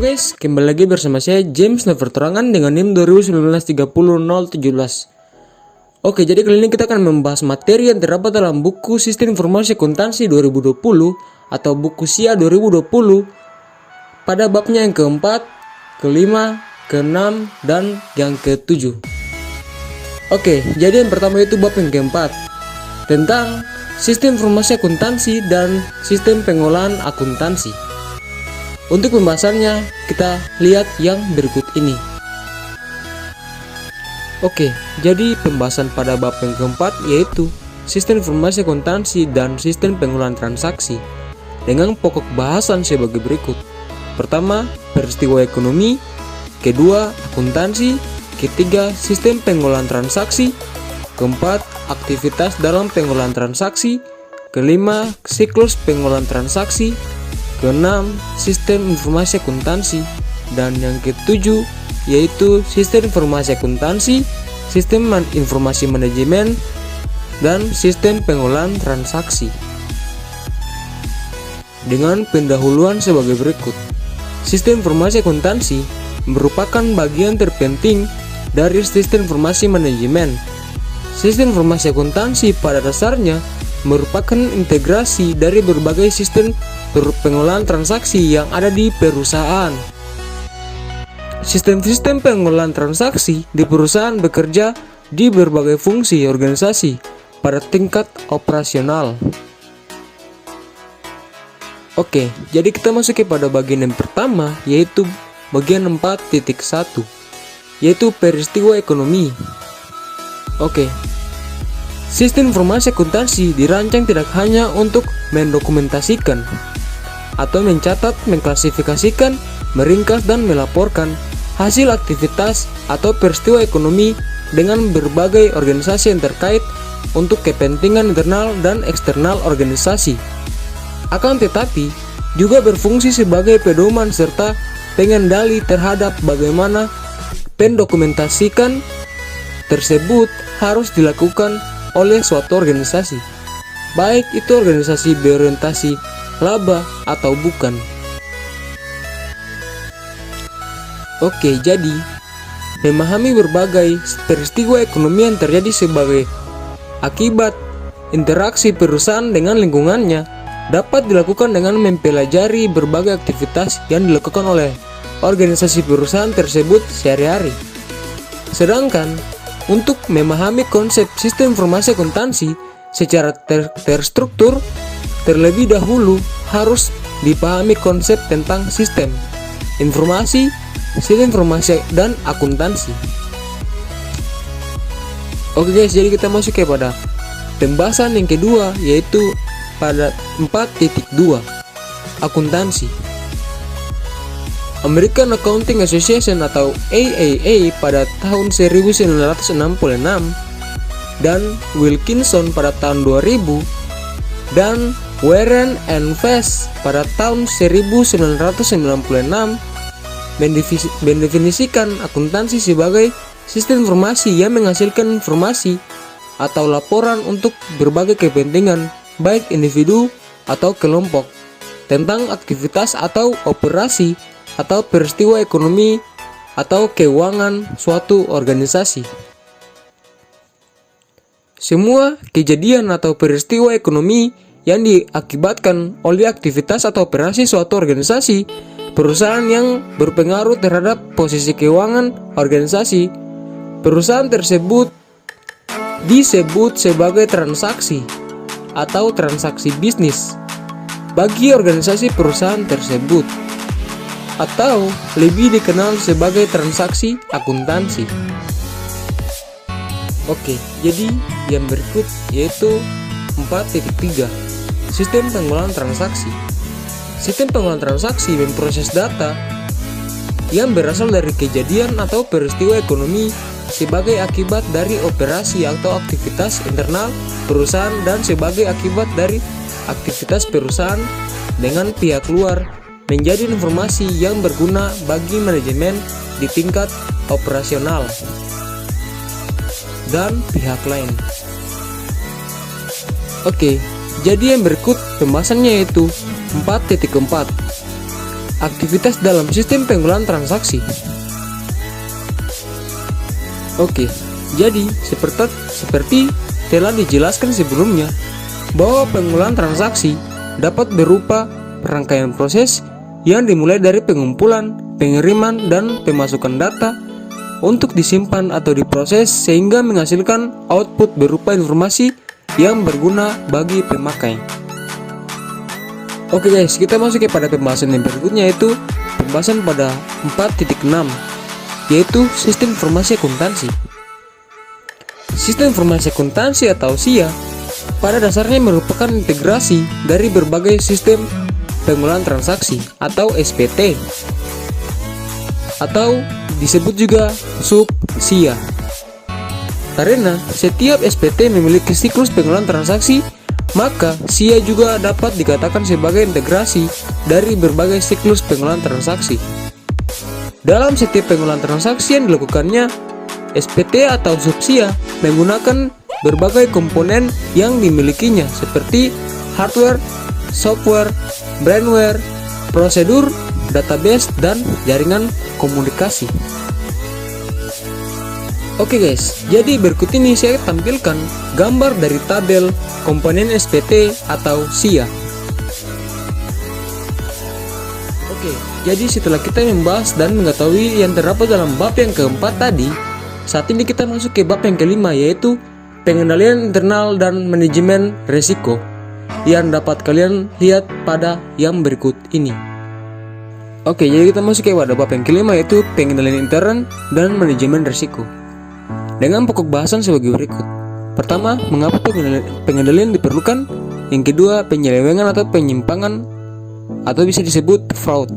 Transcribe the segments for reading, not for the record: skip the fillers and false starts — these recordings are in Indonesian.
guys, kembali lagi bersama saya James Neverterangan dengan NIM 2019-30-017. Oke, jadi kali ini kita akan membahas materi yang terdapat dalam buku Sistem Informasi Akuntansi 2020 atau buku SIA 2020 pada babnya yang keempat, kelima, keenam, dan yang ketujuh. Oke, jadi yang pertama itu bab yang keempat tentang Sistem Informasi Akuntansi dan Sistem Pengolahan Akuntansi. Untuk pembahasannya, kita lihat yang berikut ini. Oke, jadi pembahasan pada bab yang keempat yaitu Sistem Informasi Akuntansi dan Sistem Pengolahan Transaksi dengan pokok bahasan sebagai berikut. Pertama, peristiwa ekonomi. Kedua, akuntansi. Ketiga, sistem pengolahan transaksi. Keempat, aktivitas dalam pengolahan transaksi. Kelima, siklus pengolahan transaksi. Keenam, sistem informasi akuntansi. Dan yang ketujuh yaitu sistem informasi akuntansi, sistem informasi manajemen, dan sistem pengolahan transaksi. Dengan pendahuluan sebagai berikut. Sistem informasi akuntansi merupakan bagian terpenting dari sistem informasi manajemen. Sistem informasi akuntansi pada dasarnya merupakan integrasi dari berbagai sistem pengolahan transaksi yang ada di perusahaan. Sistem-sistem pengolahan transaksi di perusahaan bekerja di berbagai fungsi organisasi pada tingkat operasional. Oke, jadi kita masuk kepada bagian yang pertama yaitu bagian 4.1 yaitu peristiwa ekonomi. Oke. Sistem informasi akuntansi dirancang tidak hanya untuk mendokumentasikan atau mencatat, mengklasifikasikan, meringkas dan melaporkan hasil aktivitas atau peristiwa ekonomi dengan berbagai organisasi yang terkait untuk kepentingan internal dan eksternal organisasi. Akan tetapi, juga berfungsi sebagai pedoman serta pengendali terhadap bagaimana pendokumentasikan tersebut harus dilakukan oleh suatu organisasi, baik itu organisasi berorientasi laba atau bukan. Oke, jadi memahami berbagai peristiwa ekonomi yang terjadi sebagai akibat interaksi perusahaan dengan lingkungannya dapat dilakukan dengan mempelajari berbagai aktivitas yang dilakukan oleh organisasi perusahaan tersebut sehari-hari. Sedangkan untuk memahami konsep sistem informasi akuntansi secara terstruktur, terlebih dahulu harus dipahami konsep tentang sistem informasi, sistem informasi dan akuntansi. Oke guys, jadi kita masuk kepada pembahasan yang kedua yaitu pada 4.2 akuntansi. American Accounting Association atau AAA pada tahun 1966 dan Wilkinson pada tahun 2000 dan Warren and Fess pada tahun 1996 mendefinisikan akuntansi sebagai sistem informasi yang menghasilkan informasi atau laporan untuk berbagai kepentingan baik individu atau kelompok tentang aktivitas atau operasi atau peristiwa ekonomi atau keuangan suatu organisasi. Semua kejadian atau peristiwa ekonomi yang diakibatkan oleh aktivitas atau operasi suatu organisasi, perusahaan yang berpengaruh terhadap posisi keuangan organisasi, perusahaan tersebut disebut sebagai transaksi atau transaksi bisnis bagi organisasi perusahaan tersebut, atau lebih dikenal sebagai transaksi akuntansi. Oke, jadi yang berikut yaitu 4.3 sistem pengolahan transaksi. Sistem pengolahan transaksi memproses data yang berasal dari kejadian atau peristiwa ekonomi sebagai akibat dari operasi atau aktivitas internal perusahaan dan sebagai akibat dari aktivitas perusahaan dengan pihak luar menjadi informasi yang berguna bagi manajemen di tingkat operasional dan pihak lain. Oke, jadi yang berikut pembahasannya yaitu 4.4 aktivitas dalam sistem pengolahan transaksi. Oke, jadi seperti telah dijelaskan sebelumnya, bahwa pengolahan transaksi dapat berupa rangkaian proses yang dimulai dari pengumpulan, pengiriman, dan pemasukan data untuk disimpan atau diproses sehingga menghasilkan output berupa informasi yang berguna bagi pemakai. Oke guys, kita masuk kepada pembahasan yang berikutnya, yaitu pembahasan pada 4.6, yaitu sistem informasi akuntansi. Sistem informasi akuntansi atau SIA pada dasarnya merupakan integrasi dari berbagai sistem pengolahan transaksi atau SPT, atau disebut juga sub SIA. Karena setiap SPT memiliki siklus pengolahan transaksi, maka SIA juga dapat dikatakan sebagai integrasi dari berbagai siklus pengolahan transaksi. Dalam setiap pengolahan transaksi yang dilakukannya, SPT atau sub SIA menggunakan berbagai komponen yang dimilikinya seperti hardware, software, brainware, prosedur, database, dan jaringan komunikasi. Oke guys, jadi berikut ini saya tampilkan gambar dari tabel komponen SPT atau SIA. Oke, jadi setelah kita membahas dan mengetahui yang terdapat dalam bab yang keempat tadi, saat ini kita masuk ke bab yang kelima, yaitu pengendalian internal dan manajemen resiko, yang dapat kalian lihat pada yang berikut ini. Oke, jadi kita masuk ke bab yang kelima, yaitu pengendalian intern dan manajemen resiko, dengan pokok bahasan sebagai berikut. Pertama, mengapa pengendalian diperlukan? Yang kedua, penyelewengan atau penyimpangan atau bisa disebut fraud.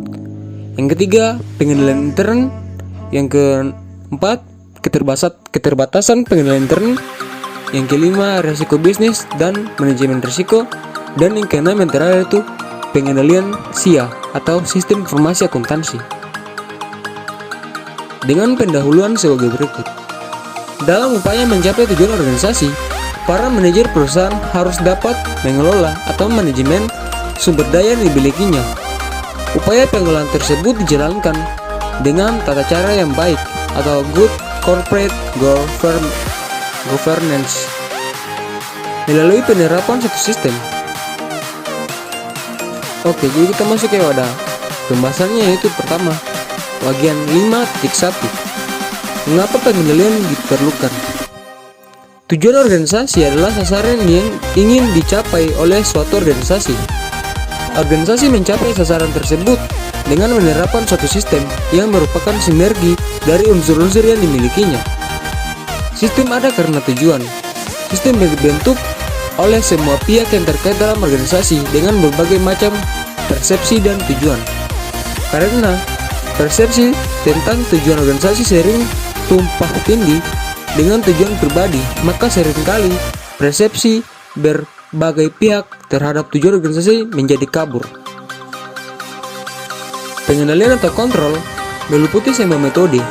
Yang ketiga, pengendalian intern. Yang keempat, keterbatasan pengendalian intern. Yang kelima, resiko bisnis dan manajemen resiko. Dan yang keenam yang terakhir itu pengendalian SIA atau sistem informasi akuntansi. Dengan pendahuluan sebagai berikut. Dalam upaya mencapai tujuan organisasi, para manajer perusahaan harus dapat mengelola atau manajemen sumber daya yang dimilikinya. Upaya pengolahan tersebut dijalankan dengan tata cara yang baik atau good corporate governance melalui penerapan satu sistem. Oke, jadi kita masuk ke wadah pembahasannya, yaitu pertama, bagian 5.1. Mengapa pengendalian diperlukan? Tujuan organisasi adalah sasaran yang ingin dicapai oleh suatu organisasi. Organisasi mencapai sasaran tersebut dengan menerapkan suatu sistem yang merupakan sinergi dari unsur-unsur yang dimilikinya. Sistem ada karena tujuan. Sistem dibentuk oleh semua pihak yang terkait dalam organisasi dengan berbagai macam persepsi dan tujuan. Karena persepsi tentang tujuan organisasi sering tumpah tindih dengan tujuan pribadi, maka seringkali persepsi berbagai pihak terhadap tujuan organisasi menjadi kabur. Pengendalian atau kontrol meliputi semua metode,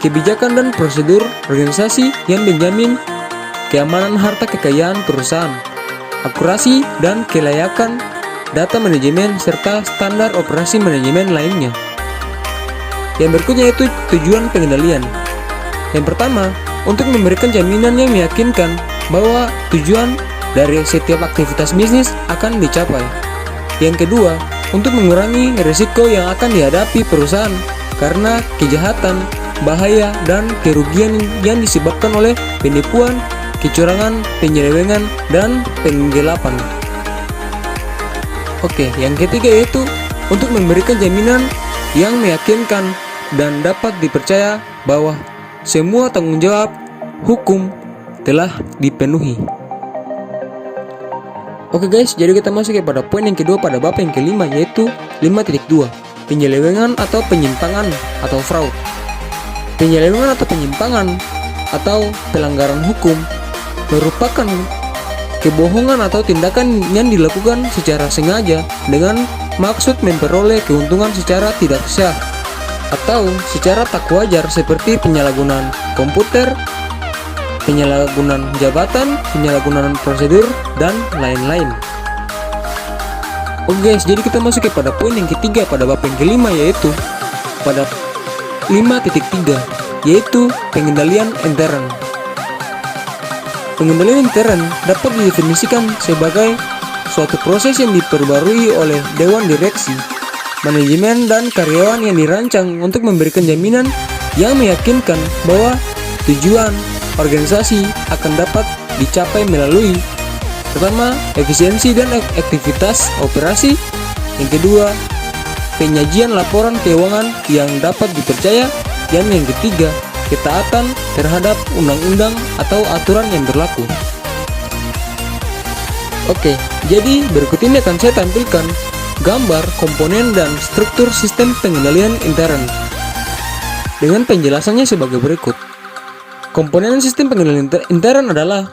kebijakan dan prosedur organisasi yang menjamin keamanan harta kekayaan perusahaan, akurasi dan kelayakan data manajemen, serta standar operasi manajemen lainnya. Yang berikutnya itu tujuan pengendalian. Yang pertama, untuk memberikan jaminan yang meyakinkan bahwa tujuan dari setiap aktivitas bisnis akan dicapai. Yang kedua, untuk mengurangi risiko yang akan dihadapi perusahaan karena kejahatan, bahaya, dan kerugian yang disebabkan oleh penipuan, kecurangan, penyelewengan, dan penggelapan. Oke, yang ketiga yaitu untuk memberikan jaminan yang meyakinkan dan dapat dipercaya bahwa semua tanggung jawab hukum telah dipenuhi. Oke guys, jadi kita masuk kepada poin yang kedua pada bab yang kelima, yaitu 5.2, penyelewengan atau penyimpangan atau fraud. Penyelewengan atau penyimpangan atau pelanggaran hukum merupakan kebohongan atau tindakan yang dilakukan secara sengaja dengan maksud memperoleh keuntungan secara tidak sah atau secara tak wajar, seperti penyalahgunaan komputer, penyalahgunaan jabatan, penyalahgunaan prosedur, dan lain-lain. Oke guys, jadi kita masuk kepada poin yang ketiga pada bab yang kelima, yaitu pada 5.3, yaitu pengendalian intern. Pengendalian intern dapat didefinisikan sebagai suatu proses yang diperbarui oleh dewan direksi, manajemen, dan karyawan yang dirancang untuk memberikan jaminan yang meyakinkan bahwa tujuan organisasi akan dapat dicapai melalui pertama, efisiensi dan aktivitas operasi. Yang kedua, penyajian laporan keuangan yang dapat dipercaya. Dan yang ketiga, ketaatan terhadap undang-undang atau aturan yang berlaku. Oke, jadi berikut ini akan saya tampilkan gambar, komponen, dan struktur sistem pengendalian intern dengan penjelasannya sebagai berikut. Komponen sistem pengendalian intern adalah: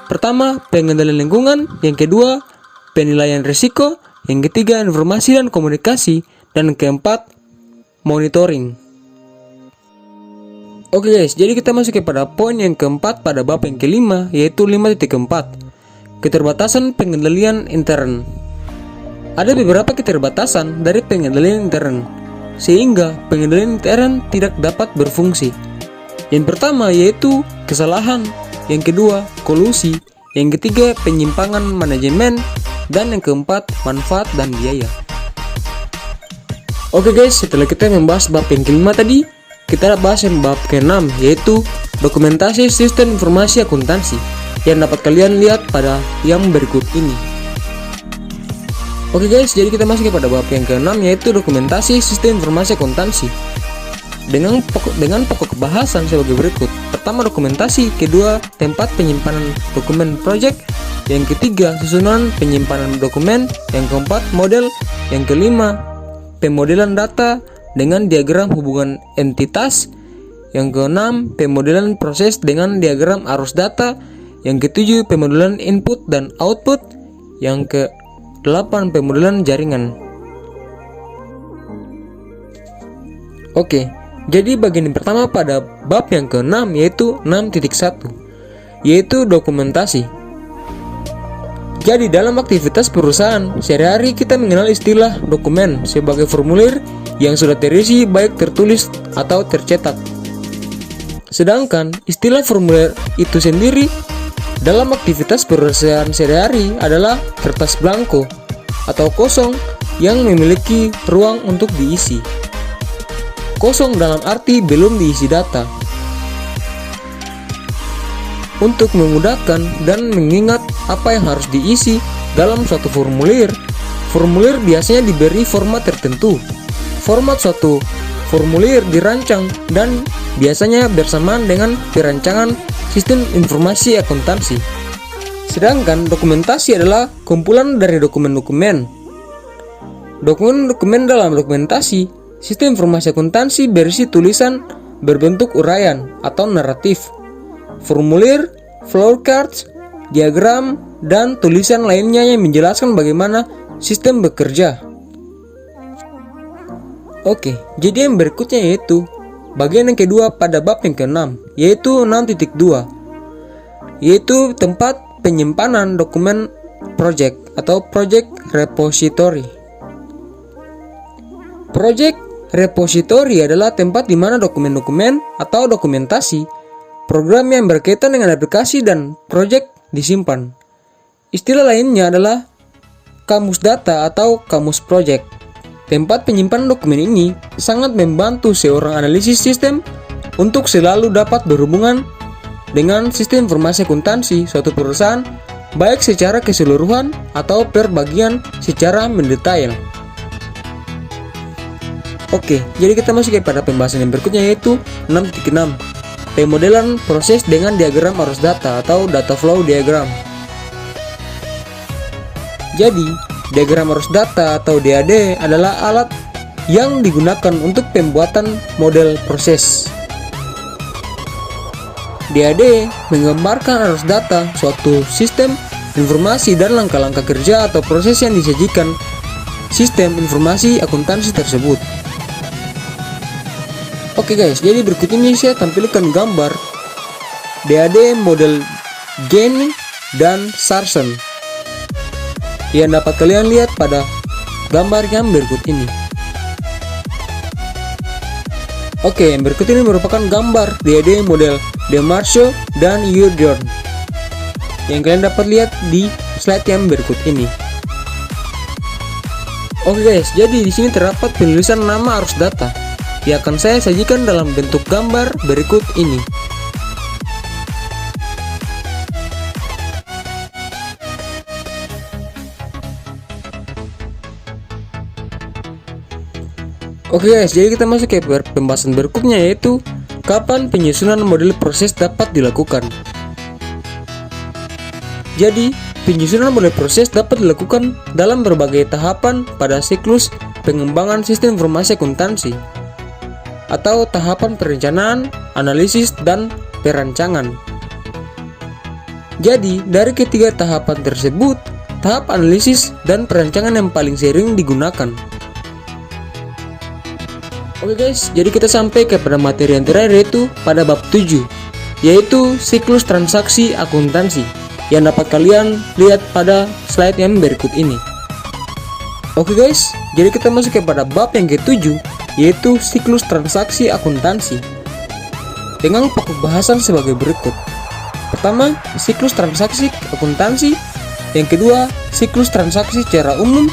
pertama, pengendalian lingkungan. Yang kedua, penilaian risiko. Yang ketiga, informasi dan komunikasi. Dan keempat, monitoring. Oke guys, jadi kita masuk kepada poin yang keempat pada bab yang kelima, yaitu 5.4, keterbatasan pengendalian intern. Ada beberapa keterbatasan dari pengendalian intern, sehingga pengendalian intern tidak dapat berfungsi. Yang pertama yaitu kesalahan. Yang kedua, kolusi. Yang ketiga, penyimpangan manajemen. Dan yang keempat, manfaat dan biaya. Oke guys, setelah kita membahas bab yang kelima tadi, kita bahas yang bab ke-6, yaitu dokumentasi sistem informasi akuntansi, yang dapat kalian lihat pada yang berikut ini. Oke guys, jadi kita masuk kepada bab yang ke-6, yaitu dokumentasi sistem informasi akuntansi. Dengan pokok bahasan sebagai berikut. Pertama, dokumentasi. Kedua, tempat penyimpanan dokumen project. Yang ketiga, susunan penyimpanan dokumen. Yang keempat, model. Yang kelima, pemodelan data dengan diagram hubungan entitas. Yang keenam, pemodelan proses dengan diagram arus data. Yang ketujuh, pemodelan input dan output. Yang ke-8, pemodelan jaringan. Oke. Jadi bagian pertama pada bab yang ke-6, yaitu 6.1, yaitu dokumentasi. Jadi dalam aktivitas perusahaan sehari-hari kita mengenal istilah dokumen sebagai formulir yang sudah terisi baik tertulis atau tercetak. Sedangkan istilah formulir itu sendiri dalam aktivitas perusahaan sehari-hari adalah kertas blanko atau kosong yang memiliki ruang untuk diisi. Kosong dalam arti belum diisi data. Untuk memudahkan dan mengingat apa yang harus diisi dalam suatu formulir, formulir biasanya diberi format tertentu. Format suatu formulir dirancang dan biasanya bersamaan dengan perancangan sistem informasi akuntansi. Sedangkan dokumentasi adalah kumpulan dari dokumen-dokumen. Dokumen-dokumen dalam dokumentasi sistem informasi akuntansi berisi tulisan berbentuk uraian atau naratif, formulir, flowcharts, diagram, dan tulisan lainnya yang menjelaskan bagaimana sistem bekerja. Oke, jadi yang berikutnya yaitu bagian yang kedua pada bab yang ke-6, yaitu 6.2, yaitu tempat penyimpanan dokumen project atau project repository. Project repository adalah tempat di mana dokumen-dokumen atau dokumentasi program yang berkaitan dengan aplikasi dan proyek disimpan. Istilah lainnya adalah kamus data atau kamus project. Tempat penyimpanan dokumen ini sangat membantu seorang analisis sistem untuk selalu dapat berhubungan dengan sistem informasi akuntansi suatu perusahaan, baik secara keseluruhan atau per bagian secara mendetail. Oke, jadi kita masuk kepada pembahasan yang berikutnya, yaitu 6.6, pemodelan proses dengan diagram arus data atau data flow diagram. Jadi, diagram arus data atau DAD adalah alat yang digunakan untuk pembuatan model proses. DAD menggambarkan arus data suatu sistem informasi dan langkah-langkah kerja atau proses yang disajikan sistem informasi akuntansi tersebut. Oke guys, jadi berikut ini saya tampilkan gambar DAD model Gain dan Sarsen yang dapat kalian lihat pada gambar yang berikut ini. Oke, yang berikut ini merupakan gambar DAD model DeMarco dan Urdorn yang kalian dapat lihat di slide yang berikut ini. Oke guys, jadi di sini terdapat penulisan nama arus data yang akan saya sajikan dalam bentuk gambar berikut ini. Oke guys, jadi kita masuk ke pembahasan berikutnya, yaitu kapan penyusunan model proses dapat dilakukan. Jadi, penyusunan model proses dapat dilakukan dalam berbagai tahapan pada siklus pengembangan sistem informasi akuntansi atau tahapan perencanaan, analisis, dan perancangan. Jadi, dari ketiga tahapan tersebut, tahap analisis dan perancangan yang paling sering digunakan. Oke guys, jadi kita sampai kepada materi yang terakhir, yaitu pada bab 7, yaitu siklus transaksi akuntansi, yang dapat kalian lihat pada slide yang berikut ini. Oke guys, jadi kita masuk kepada bab yang ke-7, yaitu siklus transaksi akuntansi, dengan pokok bahasan sebagai berikut. Pertama, siklus transaksi akuntansi. Yang kedua, siklus transaksi secara umum.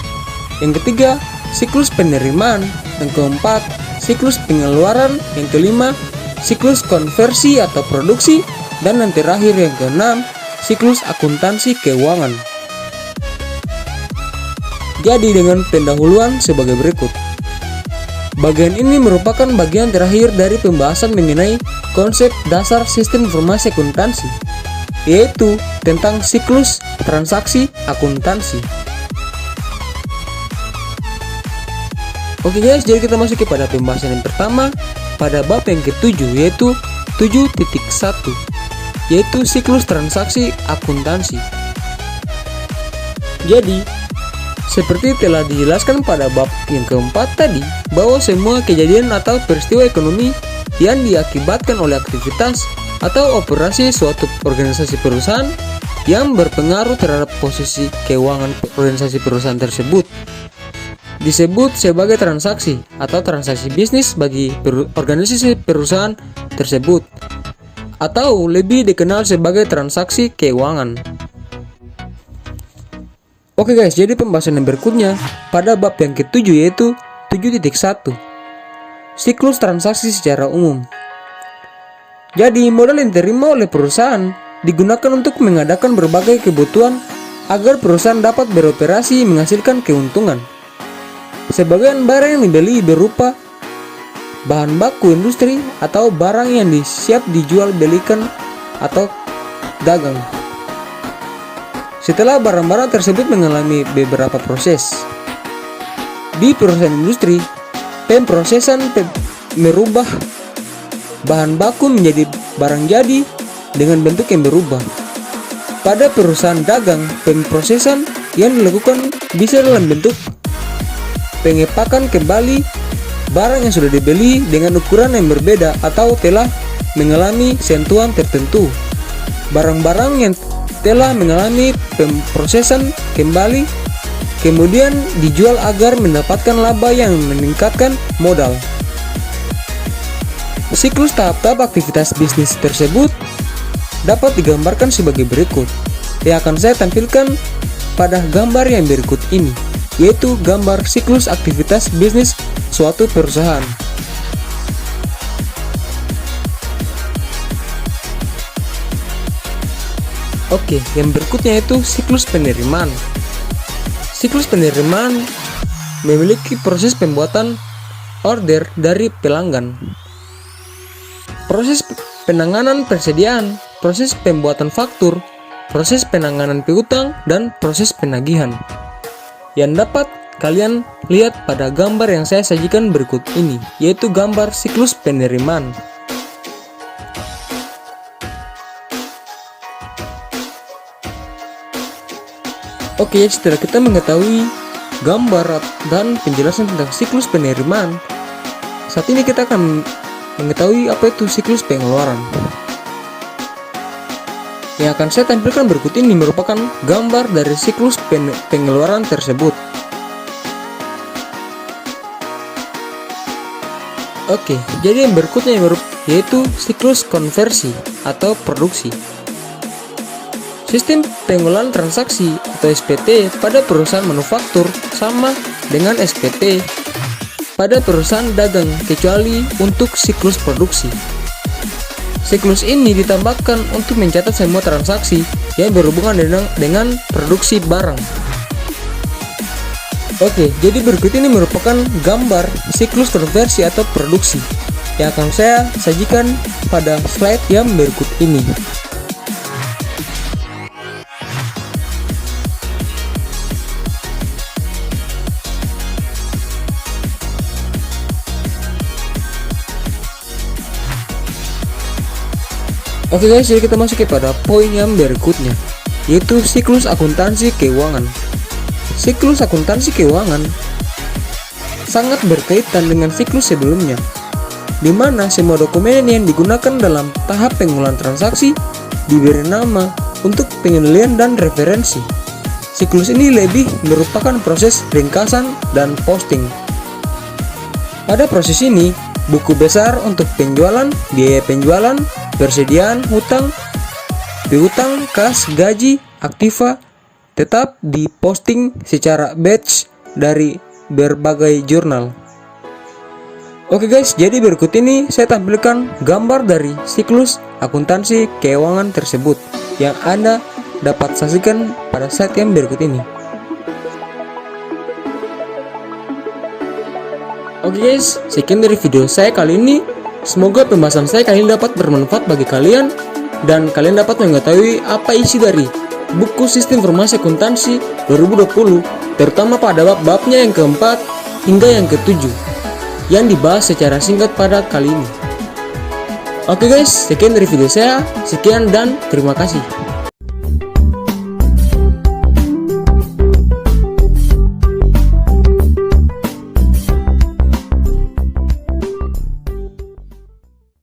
Yang ketiga, siklus penerimaan. Yang keempat, siklus pengeluaran. Yang kelima, siklus konversi atau produksi. Dan yang terakhir, yang keenam, siklus akuntansi keuangan. Jadi dengan pendahuluan sebagai berikut. Bagian ini merupakan bagian terakhir dari pembahasan mengenai konsep dasar sistem informasi akuntansi, yaitu tentang siklus transaksi akuntansi. Oke guys, jadi kita masuk kepada pembahasan yang pertama pada bab yang ke-7, yaitu 7.1, yaitu siklus transaksi akuntansi. Jadi, seperti telah dijelaskan pada bab yang keempat tadi, bahwa semua kejadian atau peristiwa ekonomi yang diakibatkan oleh aktivitas atau operasi suatu organisasi perusahaan yang berpengaruh terhadap posisi keuangan organisasi perusahaan tersebut disebut sebagai transaksi atau transaksi bisnis bagi organisasi perusahaan tersebut, atau lebih dikenal sebagai transaksi keuangan. Oke guys, jadi pembahasan yang berikutnya pada bab yang ke-7, yaitu 7.1, siklus transaksi secara umum. Jadi modal yang diterima oleh perusahaan digunakan untuk mengadakan berbagai kebutuhan agar perusahaan dapat beroperasi menghasilkan keuntungan. Sebagian barang yang dibeli berupa bahan baku industri atau barang yang siap dijual belikan atau dagang. Setelah barang-barang tersebut mengalami beberapa proses di perusahaan industri, pemprosesan merubah bahan baku menjadi barang jadi dengan bentuk yang berubah. Pada perusahaan dagang, pemprosesan yang dilakukan bisa dalam bentuk pengepakan kembali barang yang sudah dibeli dengan ukuran yang berbeda atau telah mengalami sentuhan tertentu. Barang-barang yang telah mengalami pemprosesan kembali kemudian dijual agar mendapatkan laba yang meningkatkan modal. Siklus tahap-tahap aktivitas bisnis tersebut dapat digambarkan sebagai berikut, yang akan saya tampilkan pada gambar yang berikut ini, yaitu gambar siklus aktivitas bisnis suatu perusahaan. Oke, yang berikutnya itu siklus penerimaan. Siklus penerimaan memiliki proses pembuatan order dari pelanggan, proses penanganan persediaan, proses pembuatan faktur, proses penanganan piutang, dan proses penagihan, yang dapat kalian lihat pada gambar yang saya sajikan berikut ini, yaitu gambar siklus penerimaan. Oke, setelah kita mengetahui gambar dan penjelasan tentang siklus penerimaan, saat ini kita akan mengetahui apa itu siklus pengeluaran. Yang akan saya tampilkan berikut ini merupakan gambar dari siklus pengeluaran tersebut. Oke, jadi yang berikutnya yaitu siklus konversi atau produksi. Sistem pengolahan transaksi atau SPT pada perusahaan manufaktur sama dengan SPT pada perusahaan dagang kecuali untuk siklus produksi. Siklus ini ditambahkan untuk mencatat semua transaksi yang berhubungan dengan produksi barang. Oke, jadi berikut ini merupakan gambar siklus konversi atau produksi yang akan saya sajikan pada slide yang berikut ini. Oke guys, jadi kita masuk kepada poin yang berikutnya, yaitu siklus akuntansi keuangan. Siklus akuntansi keuangan sangat berkaitan dengan siklus sebelumnya, di mana semua dokumen yang digunakan dalam tahap pengolahan transaksi diberi nama untuk pengendalian dan referensi. Siklus ini lebih merupakan proses ringkasan dan posting. Pada proses ini, buku besar untuk penjualan, biaya penjualan, persediaan hutang, piutang, kas, gaji, aktiva tetap diposting secara batch dari berbagai jurnal. Oke guys, jadi berikut ini saya tampilkan gambar dari siklus akuntansi keuangan tersebut yang Anda dapat saksikan pada slide yang berikut ini. Oke guys, sekian dari video saya kali ini. Semoga pembahasan saya kali ini dapat bermanfaat bagi kalian dan kalian dapat mengetahui apa isi dari buku Sistem Informasi Akuntansi 2020, terutama pada bab-babnya yang keempat hingga yang ketujuh yang dibahas secara singkat pada kali ini. Oke guys, sekian dari video saya. Sekian dan terima kasih.